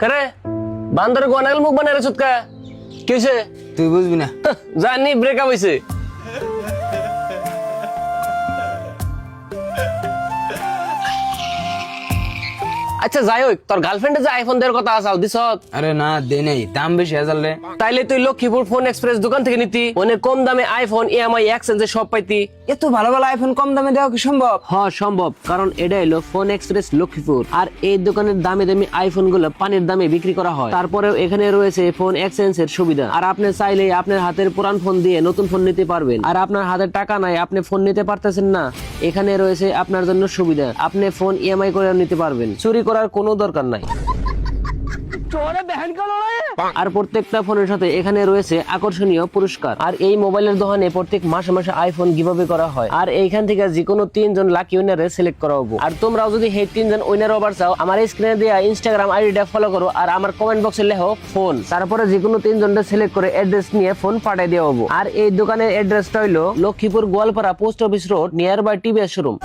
करे বান্দর গোনাল মুখ বানায় রেছত কা কিছে তুই বুঝবি না জানি ব্রেকআপ হইছে আচ্ছা যাই হোক তোর গার্লফ্রেন্ডে যে আইফোন দেওয়ার কথা আসাও দিছ আরে না দে নাই দাম বেশি হাজার রে তাইলে তুই লক্ষ্মীপুর ফোন এক্সপ্রেস দোকান থেকে নিতি অনেক কম দামে আইফোন ইএমআই এক্সচেঞ্জে সব পাইতি এত ভালো ভালো আইফোন কম দামে দেওয়া কি সম্ভব? হ্যাঁ সম্ভব, কারণ এটা হলো ফোন এক্সপ্রেস লক্ষ্মীপুর। আর এই দোকানের দামি দামি আইফোন গুলো পানির দামে বিক্রি করা হয়। তারপরেও এখানে রয়েছে ফোন এক্সচেঞ্জের সুবিধা। আর আপনি চাইলে আপনার হাতের পুরান ফোন দিয়ে নতুন ফোন নিতে পারবেন। আর আপনার হাতে টাকা নাই, আপনি ফোন নিতে পারতেছেন না, এখানে রয়েছে আপনার জন্য সুবিধা। আপনি ফোন ইএমআই করে নিতে পারবেন, চুরি করার কোনো দরকার নাই। আর প্রত্যেকটা ফোনের সাথে এখানে রয়েছে আকর্ষণীয় পুরস্কার। আর এই মোবাইলের দোকানে প্রত্যেক মাসে মাসে আইফোন গিভঅ্যাওয়ে করা হয়। আর এইখান থেকে যে কোনো 3 জন লাকি উইনারে সিলেক্ট করা হবে। আর তোমরাও যদি এই 3 জন উইনার হবার চাও, আমার স্ক্রিনে দেয়া ইনস্টাগ্রাম আইডিটা ফলো করো আর আমার কমেন্ট বক্সে লেখো ফোন, তারপরে যে কোনো 3 জনকে সিলেক্ট করে অ্যাড্রেস নিয়ে ফোন পাঠিয়ে দেওয়া হবে। আর এই দোকানের অ্যাড্রেসটা হলো Lakshmipur Goalpara post office road, nearby TVS showroom.